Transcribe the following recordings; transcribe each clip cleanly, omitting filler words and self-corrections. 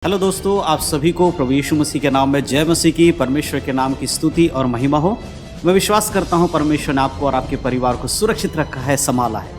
Hello दोस्तों, आप सभी को प्रभु यीशु मसीह के नाम में जय मसीह की। परमेश्वर के नाम की स्तुति और महिमा हो। मैं विश्वास करता हूं परमेश्वर ने आपको और आपके परिवार को सुरक्षित रखा है, संभाला है।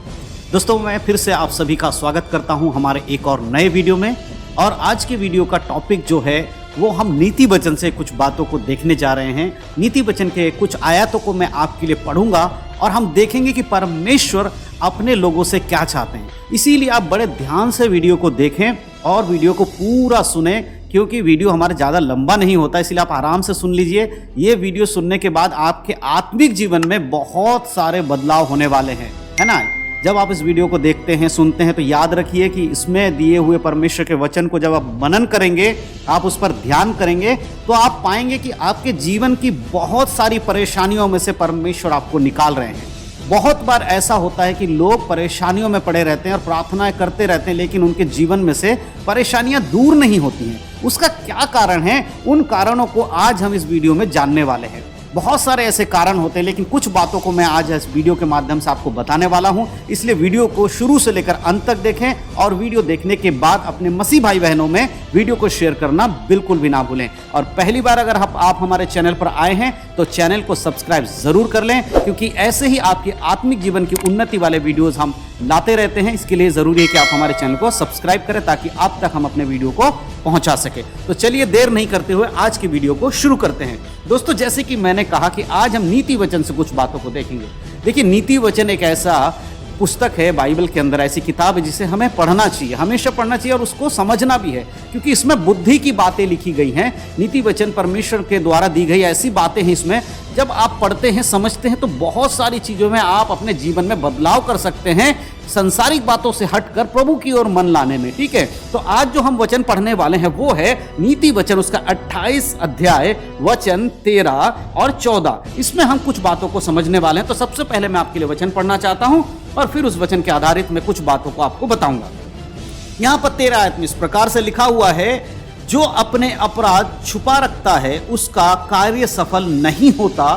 दोस्तों, मैं फिर से आप सभी का स्वागत करता हूं हमारे एक और नए वीडियो में। और आज के वीडियो का टॉपिक जो है वो हम नीति वचन से कुछ बातों को देखने जा रहे हैं। नीति वचन के कुछ आयतों को मैं आपके लिए पढ़ूंगा और हम देखेंगे कि परमेश्वर अपने लोगों से क्या चाहते हैं। इसीलिए आप बड़े ध्यान से वीडियो को देखें और वीडियो को पूरा सुने, क्योंकि वीडियो हमारा ज़्यादा लंबा नहीं होता, इसलिए आप आराम से सुन लीजिए। ये वीडियो सुनने के बाद आपके आत्मिक जीवन में बहुत सारे बदलाव होने वाले हैं, है ना। जब आप इस वीडियो को देखते हैं, सुनते हैं, तो याद रखिए कि इसमें दिए हुए परमेश्वर के वचन को जब आप मनन करेंगे, आप उस पर ध्यान करेंगे, तो आप पाएंगे कि आपके जीवन की बहुत सारी परेशानियों में से परमेश्वर आपको निकाल रहे हैं। बहुत बार ऐसा होता है कि लोग परेशानियों में पड़े रहते हैं और प्रार्थनाएं करते रहते हैं, लेकिन उनके जीवन में से परेशानियां दूर नहीं होती हैं। उसका क्या कारण है? उन कारणों को आज हम इस वीडियो में जानने वाले हैं। बहुत सारे ऐसे कारण होते हैं, लेकिन कुछ बातों को मैं आज इस वीडियो के माध्यम से आपको बताने वाला हूं। इसलिए वीडियो को शुरू से लेकर अंत तक देखें और वीडियो देखने के बाद अपने मसीह भाई बहनों में वीडियो को शेयर करना बिल्कुल भी ना भूलें। और पहली बार अगर आप हमारे चैनल पर आए हैं तो चैनल को सब्सक्राइब जरूर कर लें, क्योंकि ऐसे ही आपके आत्मिक जीवन की उन्नति वाले वीडियोज हम लाते रहते हैं। इसके लिए जरूरी है कि आप हमारे चैनल को सब्सक्राइब करें ताकि आप तक हम अपने वीडियो को पहुंचा सके। तो चलिए देर नहीं करते हुए आज की वीडियो को शुरू करते हैं। दोस्तों, जैसे कि मैंने कहा कि आज हम नीति वचन से कुछ बातों को देखेंगे। देखिए, नीति वचन एक ऐसा पुस्तक है बाइबल के अंदर, ऐसी किताब है जिसे हमें पढ़ना चाहिए, हमेशा पढ़ना चाहिए और उसको समझना भी है, क्योंकि इसमें बुद्धि की बातें लिखी गई हैं। नीति वचन परमेश्वर के द्वारा दी गई ऐसी बातें हैं। इसमें जब आप पढ़ते हैं, समझते हैं, तो बहुत सारी चीज़ों में आप अपने जीवन में बदलाव कर सकते हैं, संसारिक बातों से हटकर प्रभु की ओर मन लाने में। ठीक है, तो आज जो हम वचन पढ़ने वाले हैं वो है नीति वचन, उसका 28 अध्याय वचन 13 और 14। इसमें हम कुछ बातों को समझने वाले हैं। तो सबसे पहले मैं आपके लिए वचन पढ़ना चाहता हूं और फिर उस वचन के आधारित मैं कुछ बातों को आपको बताऊंगा। यहां पर 13 आयत में इस प्रकार से लिखा हुआ है, जो अपने अपराध छुपा रखता है उसका कार्य सफल नहीं होता,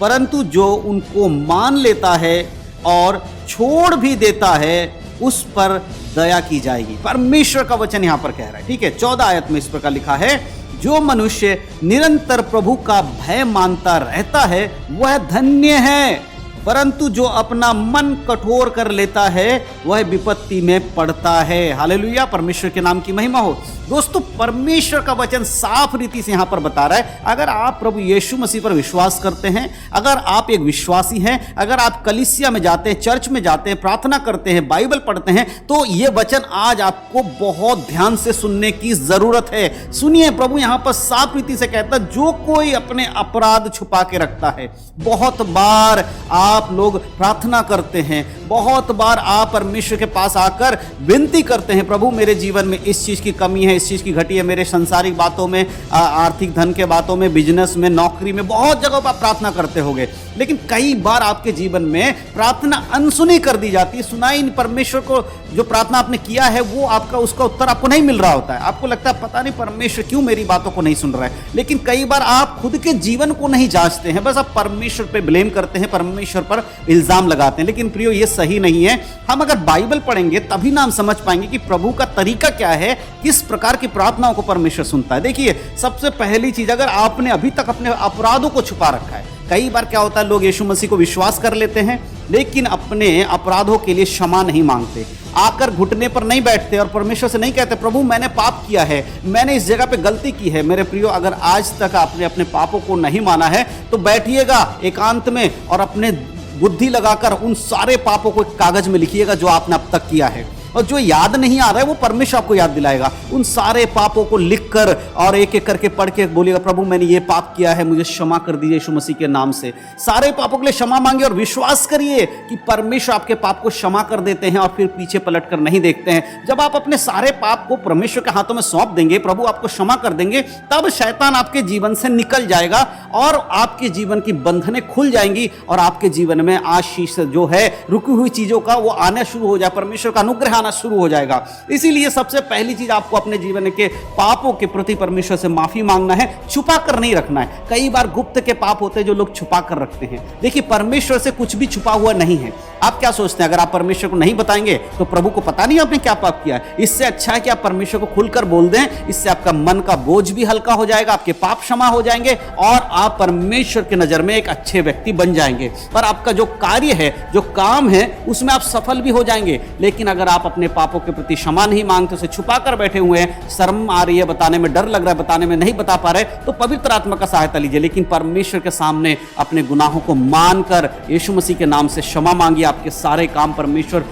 परंतु जो उनको मान लेता है और छोड़ भी देता है उस पर दया की जाएगी। परमेश्वर का वचन यहां पर कह रहा है। ठीक है, 14 आयत में इस प्रकार लिखा है, जो मनुष्य निरंतर प्रभु का भय मानता रहता है वह धन्य है, परंतु जो अपना मन कठोर कर लेता है वह विपत्ति में पड़ता है। हालेलुया, परमेश्वर के नाम की महिमा हो। दोस्तों, परमेश्वर का वचन साफ रीति से यहां पर बता रहा है, अगर आप प्रभु यीशु मसीह पर विश्वास करते हैं, अगर आप एक विश्वासी हैं, अगर आप कलीसिया में जाते हैं, चर्च में जाते हैं, प्रार्थना करते हैं, बाइबल पढ़ते हैं, तो यह वचन आज आपको बहुत ध्यान से सुनने की जरूरत है। सुनिए, प्रभु यहां पर साफ रीति से कहता है, जो कोई अपने अपराध छुपा के रखता है। बहुत बार आप लोग प्रार्थना करते हैं, बहुत बार आप परमेश्वर के पास आकर विनती करते हैं, प्रभु मेरे जीवन में इस चीज की कमी है, इस चीज की घटी है, मेरे संसारिक बातों में, आर्थिक धन के बातों में, बिजनेस में, नौकरी में, बहुत जगहों पर आप प्रार्थना करते होंगे। लेकिन कई बार आपके जीवन में प्रार्थना अनसुनी कर दी जाती है। सुनाई परमेश्वर को जो प्रार्थना आपने किया है वो आपका उसका उत्तर आपको नहीं मिल रहा होता है। आपको लगता है पता नहीं परमेश्वर क्यों मेरी बातों को नहीं सुन रहा है। लेकिन कई बार आप खुद के जीवन को नहीं जांचते हैं, बस आप परमेश्वर पे ब्लेम करते हैं, परमेश्वर पर इल्जाम लगाते हैं। लेकिन प्रियो, ये सही नहीं है। हम अगर बाइबल पढ़ेंगे तभी ना हम समझ पाएंगे कि प्रभु का तरीका क्या है, किस प्रकार की प्रार्थनाओं को परमेश्वर सुनता है। देखिए, सबसे पहली चीज, अगर आपने अभी तक अपने अपराधों को छुपा रखा है, कई बार क्या होता है, लोग यीशु मसीह को विश्वास कर लेते हैं लेकिन अपने अपराधों के लिए क्षमा नहीं मांगते, आकर घुटने पर नहीं बैठते और परमेश्वर से नहीं कहते, प्रभु मैंने पाप किया है, मैंने इस जगह पे गलती की है। मेरे प्रियो, अगर आज तक आपने अपने पापों को नहीं माना है तो बैठिएगा एकांत में और अपने बुद्धि लगाकर उन सारे पापों को कागज में लिखिएगा जो आपने अब तक किया है। और जो याद नहीं आ रहा है वो परमेश्वर आपको याद दिलाएगा। उन सारे पापों को लिखकर और एक एक करके पढ़ के बोलिएगा, प्रभु मैंने ये पाप किया है, मुझे क्षमा कर दीजिए यीशु मसीह के नाम से। सारे पापों के लिए क्षमा मांगिए और विश्वास करिए कि परमेश्वर आपके पाप को क्षमा कर देते हैं और फिर पीछे पलट कर नहीं देखते हैं। जब आप अपने सारे पाप को परमेश्वर के हाथों में सौंप देंगे, प्रभु आपको क्षमा कर देंगे, तब शैतान आपके जीवन से निकल जाएगा और आपके जीवन की बंधनें खुल जाएंगी और आपके जीवन में आशीष जो है, रुकी हुई चीजों का वो आना शुरू हो जाए, परमेश्वर का अनुग्रह आना शुरू हो जाएगा। इसीलिए सबसे पहली चीज आपको अपने जीवन के पापों के प्रति परमेश्वर से माफी मांगना है, छुपा कर नहीं रखना है। कई बार गुप्त के पाप होते हैं जो लोग छुपा कर रखते हैं। देखिए, परमेश्वर से कुछ भी छुपा हुआ नहीं है। आप क्या सोचते हैं, अगर आप परमेश्वर को नहीं बताएंगे तो प्रभु को पता नहीं आपने क्या पाप किया है? इससे अच्छा है कि आप परमेश्वर को खुलकर बोल दें। इससे आपका मन का बोझ भी हल्का हो जाएगा, आपके पाप क्षमा हो जाएंगे और आप परमेश्वर की नजर में एक अच्छे व्यक्ति बन जाएंगे और आपका जो कार्य है, जो काम है, उसमें आप सफल भी हो जाएंगे। लेकिन अगर आप अपने पापों के प्रति क्षमा नहीं मांगते, उसे छुपा कर बैठे हुए हैं, शर्म आ रही है बताने में, डर लग रहा है बताने में, नहीं बता पा रहे, तो पवित्र आत्मा का सहायता लीजिए। लेकिन परमेश्वर के सामने अपने गुनाहों को मानकर यीशु मसीह के नाम से क्षमा मांगिए। आपके सारे काम परमेश्वर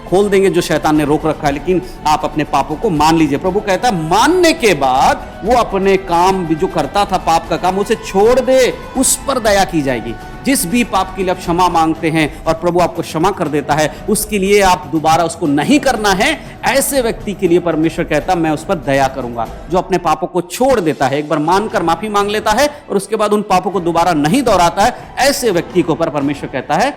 खोल देंगे जो शैतान ने रोक रखा है। लेकिन आप अपने पापों को मान लीजिए। प्रभु कहता है मानने के बाद वो अपने काम भी जो करता था, पाप का काम, उसे छोड़ दे, उस पर दया की जाएगी। जिस भी पाप के लिए आप क्षमा मांगते हैं और प्रभु आपको क्षमा कर देता है, उसके लिए आप दोबारा उसको नहीं करना है। ऐसे व्यक्ति के लिए परमेश्वर कहता मैं उस पर दया करूंगा। जो अपने पापों को छोड़ देता है, एक बार मानकर माफी मांग लेता है और उसके बाद उन पापों को दोबारा नहीं दोहराता है, ऐसे व्यक्ति के ऊपर परमेश्वर कहता है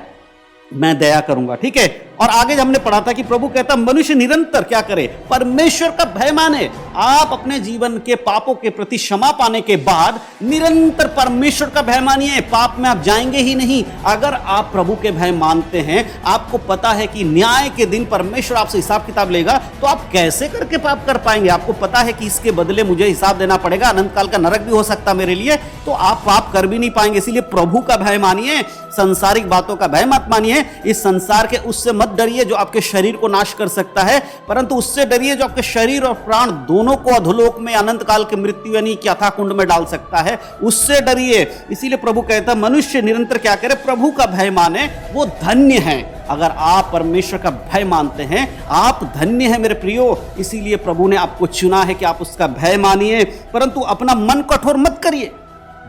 मैं दया करूंगा। ठीक है। और आगे हमने पढ़ा था कि प्रभु कहता मनुष्य निरंतर क्या करे, परमेश्वर का भय माने। आप अपने जीवन के पापों के प्रति क्षमा पाने के बाद निरंतर परमेश्वर का भय मानिए। पाप में आप जाएंगे ही नहीं। अगर आप प्रभु के भय मानते हैं, आपको पता है कि न्याय के दिन परमेश्वर आपसे हिसाब किताब लेगा, तो आप कैसे करके पाप कर पाएंगे? आपको पता है कि इसके बदले मुझे हिसाब देना पड़ेगा, अनंत काल का नरक भी हो सकता मेरे लिए, तो आप पाप कर भी नहीं पाएंगे। इसीलिए प्रभु का भय मानिए, संसारिक बातों का भय मत मानिए। इस संसार के उससे मत डरिए जो आपके शरीर को नाश कर सकता है, परंतु उससे डरिए जो आपके शरीर और प्राण दोनों को अधोलोक में अनंत काल के मृत्यु यानी कि अथाह कुंड में डाल सकता है, उससे डरिए। इसीलिए प्रभु कहता है मनुष्य निरंतर क्या करे, प्रभु का भय माने, वो धन्य है। अगर आप परमेश्वर का भय मानते हैं, आप धन्य हैं मेरे प्रियो। इसीलिए प्रभु ने आपको चुना है कि आप उसका भय मानिए, परंतु अपना मन कठोर मत करिए।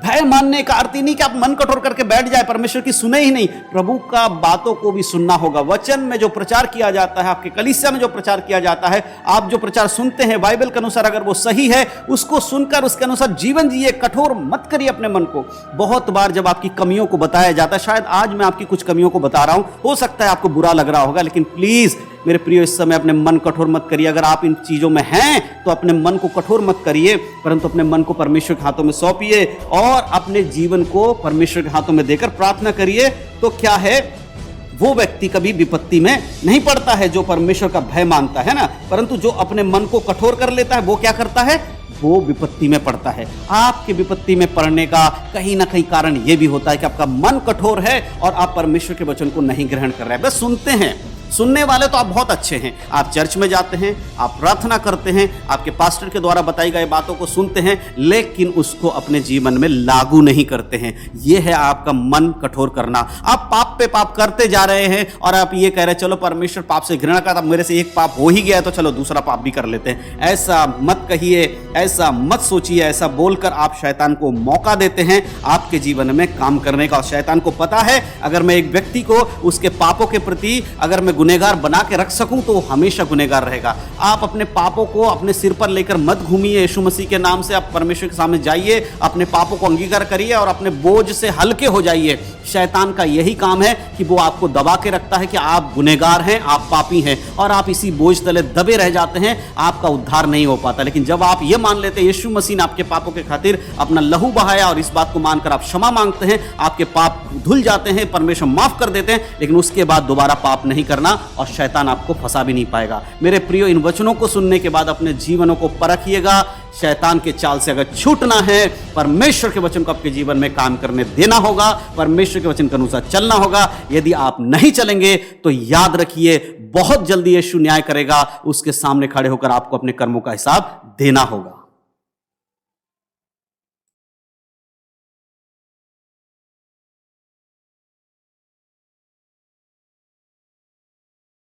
भय मानने का अर्थ ही नहीं कि आप मन कठोर करके बैठ जाए, परमेश्वर की सुने ही नहीं। प्रभु का बातों को भी सुनना होगा। वचन में जो प्रचार किया जाता है, आपके कलीसिया में जो प्रचार किया जाता है, आप जो प्रचार सुनते हैं बाइबल के अनुसार, अगर वो सही है, उसको सुनकर उसके अनुसार जीवन जिए। कठोर मत करिए अपने मन को। बहुत बार जब आपकी कमियों को बताया जाता है, शायद आज मैं आपकी कुछ कमियों को बता रहा हूं, हो सकता है आपको बुरा लग रहा होगा, लेकिन प्लीज मेरे प्रियो इस समय अपने मन कठोर मत करिए। अगर आप इन चीजों में हैं तो अपने मन को कठोर मत करिए, परंतु अपने मन को परमेश्वर के हाथों में सौंपिए और अपने जीवन को परमेश्वर के हाथों में देकर प्रार्थना करिए। तो क्या है, वो व्यक्ति कभी विपत्ति में नहीं पड़ता है जो परमेश्वर का भय मानता है ना, परंतु जो अपने मन को कठोर कर लेता है वो क्या करता है, वो विपत्ति में पड़ता है। आपके विपत्ति में पड़ने का कहीं ना कहीं कारण यह भी होता है कि आपका मन कठोर है और आप परमेश्वर के वचन को नहीं ग्रहण कर रहे हैं, बस सुनते हैं। सुनने वाले तो आप बहुत अच्छे हैं, आप चर्च में जाते हैं, आप प्रार्थना करते हैं, आपके पास्टर के द्वारा बताई गई बातों को सुनते हैं, लेकिन उसको अपने जीवन में लागू नहीं करते हैं। यह है आपका मन कठोर करना। आप पाप पे पाप करते जा रहे हैं और आप ये कह रहे हैं चलो परमेश्वर पाप से घृणा करता, मेरे से एक पाप हो ही गया तो चलो दूसरा पाप भी कर लेते हैं। ऐसा मत कहिए, ऐसा मत सोचिए। ऐसा बोलकर आप शैतान को मौका देते हैं आपके जीवन में काम करने का। और शैतान को पता है अगर मैं एक व्यक्ति को उसके पापों के प्रति अगर मैं गुनहगार बना के रख सकूं तो वो हमेशा गुनहगार रहेगा। आप अपने पापों को अपने सिर पर लेकर मत घूमिए। यीशु मसीह के नाम से आप परमेश्वर के सामने जाइए, अपने पापों को अंगीकार करिए और अपने बोझ से हल्के हो जाइए। शैतान का यही काम है कि वो आपको दबा के रखता है कि आप गुनहगार हैं, आप पापी हैं और आप इसी बोझ तले दबे रह जाते हैं, आपका उद्धार नहीं हो पाता। लेकिन जब आप ये मान लेते हैं यीशु मसीह ने आपके पापों के खातिर अपना लहू बहाया और इस बात को मानकर आप क्षमा मांगते हैं, आपके पाप धुल जाते हैं, परमेश्वर माफ कर देते हैं, लेकिन उसके बाद दोबारा पाप नहीं करना और शैतान आपको फंसा भी नहीं पाएगा। मेरे प्रियो, इन वचनों को सुनने के बाद अपने जीवनों को परखिएगा। शैतान के चाल से अगर छूटना है, परमेश्वर के वचन को आपके जीवन में काम करने देना होगा, परमेश्वर के वचन के अनुसार चलना होगा। यदि आप नहीं चलेंगे तो याद रखिए बहुत जल्दी यीशु न्याय करेगा, उसके सामने खड़े होकर आपको अपने कर्मों का हिसाब देना होगा।